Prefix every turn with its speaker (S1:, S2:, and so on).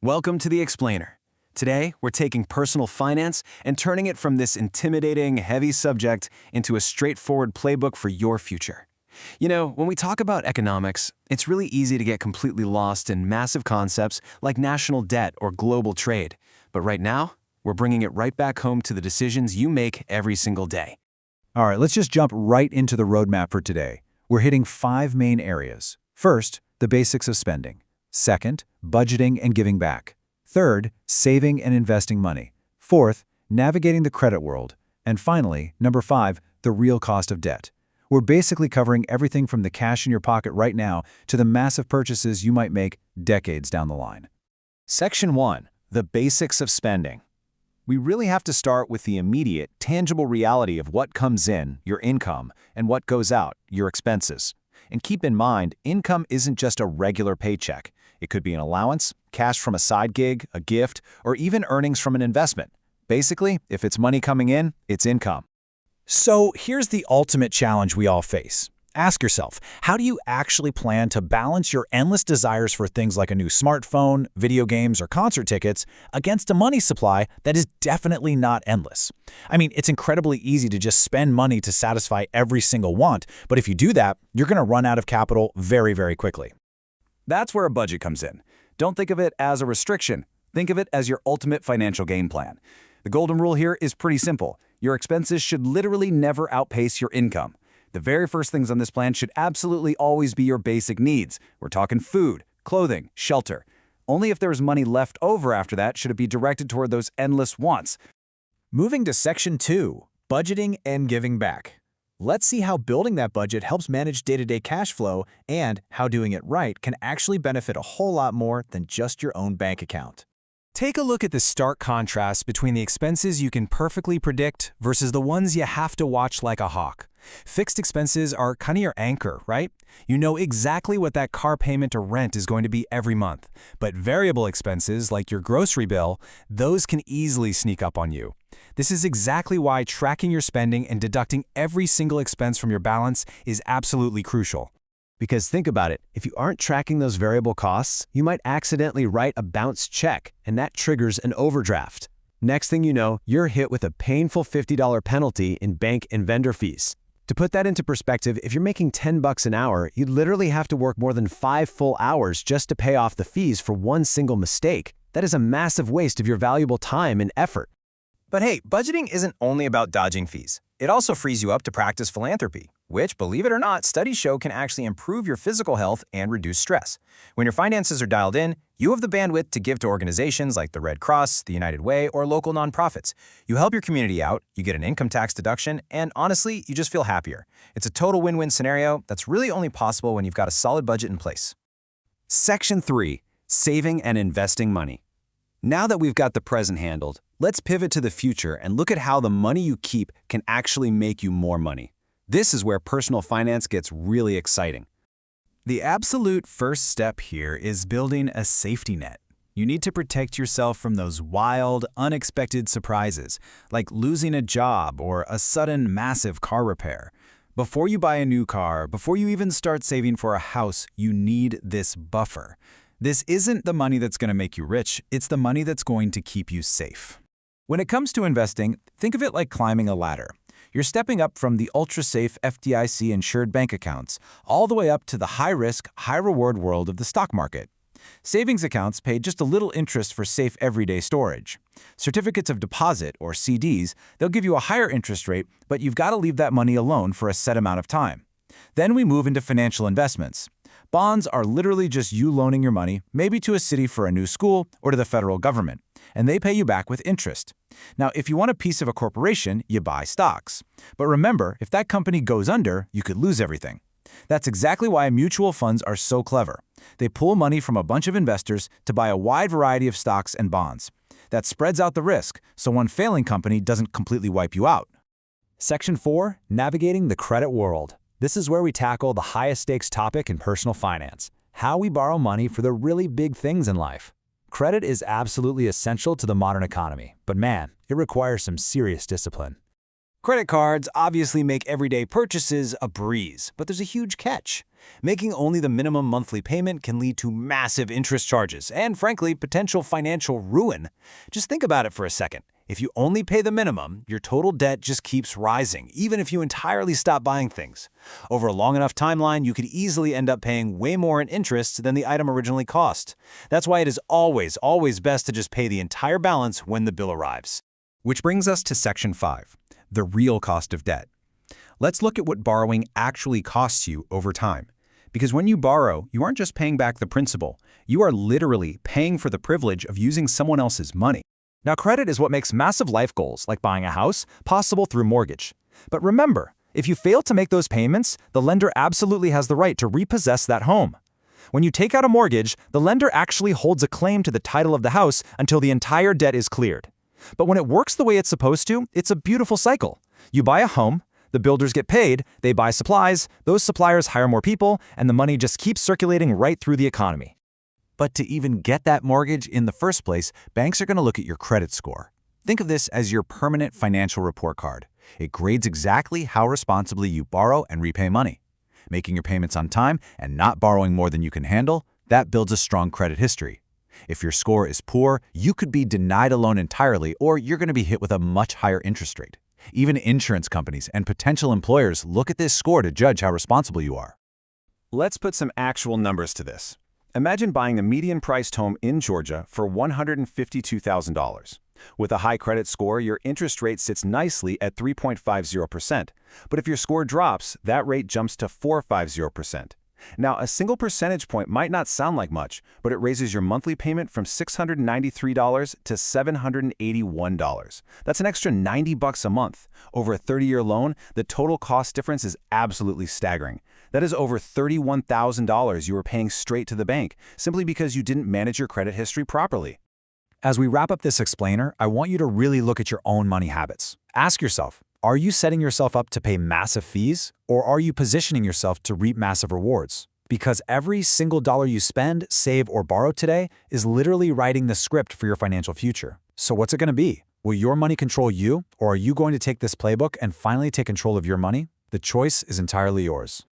S1: Welcome to The Explainer. Today, we're taking personal finance and turning it from this intimidating, heavy subject into a straightforward playbook for your future. You know, when we talk about economics, it's really easy to get completely lost in massive concepts like national debt or global trade. But right now, we're bringing it right back home to the decisions you make every single day.
S2: All right, let's just jump right into the roadmap for today. We're hitting 5 main areas. First, the basics of spending. Second, budgeting and giving back. Third, saving and investing money. Fourth, navigating the credit world. And finally, number 5, the real cost of debt. We're basically covering everything from the cash in your pocket right now to the massive purchases you might make decades down the line.
S3: Section 1. The basics of spending. We really have to start with the immediate, tangible reality of what comes in, your income, and what goes out, your expenses. And keep in mind, income isn't just a regular paycheck. It could be an allowance, cash from a side gig, a gift, or even earnings from an investment. Basically, if it's money coming in, it's income.
S2: So here's the ultimate challenge we all face. Ask yourself, how do you actually plan to balance your endless desires for things like a new smartphone, video games, or concert tickets against a money supply that is definitely not endless? I mean, it's incredibly easy to just spend money to satisfy every single want, but if you do that, you're going to run out of capital very, very quickly.
S4: That's where a budget comes in. Don't think of it as a restriction. Think of it as your ultimate financial game plan. The golden rule here is pretty simple. Your expenses should literally never outpace your income. The very first things on this plan should absolutely always be your basic needs. We're talking food, clothing, shelter. Only if there is money left over after that should it be directed toward those endless wants.
S2: Moving to Section 2, budgeting and giving back. Let's see how building that budget helps manage day-to-day cash flow and how doing it right can actually benefit a whole lot more than just your own bank account.
S5: Take a look at the stark contrast between the expenses you can perfectly predict versus the ones you have to watch like a hawk. Fixed expenses are kind of your anchor, right? You know exactly what that car payment or rent is going to be every month. But variable expenses, like your grocery bill, those can easily sneak up on you. This is exactly why tracking your spending and deducting every single expense from your balance is absolutely crucial.
S1: Because think about it, if you aren't tracking those variable costs, you might accidentally write a bounced check, and that triggers an overdraft. Next thing you know, you're hit with a painful $50 penalty in bank and vendor fees. To put that into perspective, if you're making $10 an hour, you'd literally have to work more than 5 full hours just to pay off the fees for one single mistake. That is a massive waste of your valuable time and effort.
S6: But hey, budgeting isn't only about dodging fees. It also frees you up to practice philanthropy, which, believe it or not, studies show can actually improve your physical health and reduce stress. When your finances are dialed in, you have the bandwidth to give to organizations like the Red Cross, the United Way, or local nonprofits. You help your community out, you get an income tax deduction, and honestly, you just feel happier. It's a total win-win scenario that's really only possible when you've got a solid budget in place.
S4: Section 3. Saving and investing money. Now that we've got the present handled, let's pivot to the future and look at how the money you keep can actually make you more money. This is where personal finance gets really exciting.
S5: The absolute first step here is building a safety net. You need to protect yourself from those wild, unexpected surprises, like losing a job or a sudden massive car repair. Before you buy a new car, before you even start saving for a house, you need this buffer. This isn't the money that's going to make you rich, it's the money that's going to keep you safe. When it comes to investing, think of it like climbing a ladder. You're stepping up from the ultra-safe FDIC-insured bank accounts all the way up to the high-risk, high-reward world of the stock market. Savings accounts pay just a little interest for safe everyday storage. Certificates of deposit, or CDs, they'll give you a higher interest rate, but you've got to leave that money alone for a set amount of time. Then we move into financial investments. Bonds are literally just you loaning your money, maybe to a city for a new school or to the federal government, and they pay you back with interest. Now, if you want a piece of a corporation, you buy stocks. But remember, if that company goes under, you could lose everything. That's exactly why mutual funds are so clever. They pull money from a bunch of investors to buy a wide variety of stocks and bonds. That spreads out the risk, so one failing company doesn't completely wipe you out.
S3: Section 4. Navigating the credit world. This is where we tackle the highest stakes topic in personal finance, how we borrow money for the really big things in life. Credit is absolutely essential to the modern economy, but man, it requires some serious discipline.
S5: Credit cards obviously make everyday purchases a breeze, but there's a huge catch. Making only the minimum monthly payment can lead to massive interest charges and, frankly, potential financial ruin. Just think about it for a second. If you only pay the minimum, your total debt just keeps rising, even if you entirely stop buying things. Over a long enough timeline, you could easily end up paying way more in interest than the item originally cost. That's why it is always, always best to just pay the entire balance when the bill arrives.
S4: Which brings us to Section 5, the real cost of debt. Let's look at what borrowing actually costs you over time. Because when you borrow, you aren't just paying back the principal. You are literally paying for the privilege of using someone else's money.
S3: Now, credit is what makes massive life goals, like buying a house, possible through mortgage. But remember, if you fail to make those payments, the lender absolutely has the right to repossess that home. When you take out a mortgage, the lender actually holds a claim to the title of the house until the entire debt is cleared. But when it works the way it's supposed to, it's a beautiful cycle. You buy a home, the builders get paid, they buy supplies, those suppliers hire more people, and the money just keeps circulating right through the economy.
S4: But to even get that mortgage in the first place, banks are going to look at your credit score. Think of this as your permanent financial report card. It grades exactly how responsibly you borrow and repay money. Making your payments on time and not borrowing more than you can handle, that builds a strong credit history. If your score is poor, you could be denied a loan entirely, or you're going to be hit with a much higher interest rate. Even insurance companies and potential employers look at this score to judge how responsible you are.
S3: Let's put some actual numbers to this. Imagine buying a median-priced home in Georgia for $152,000. With a high credit score, your interest rate sits nicely at 3.50%. But if your score drops, that rate jumps to 4.50%. Now, a single percentage point might not sound like much, but it raises your monthly payment from $693 to $781. That's an extra $90 a month. Over a 30-year loan, the total cost difference is absolutely staggering. That is over $31,000 you were paying straight to the bank, simply because you didn't manage your credit history properly.
S4: As we wrap up this explainer, I want you to really look at your own money habits. Ask yourself, are you setting yourself up to pay massive fees, or are you positioning yourself to reap massive rewards? Because every single dollar you spend, save, or borrow today is literally writing the script for your financial future. So what's it going to be? Will your money control you, or are you going to take this playbook and finally take control of your money? The choice is entirely yours.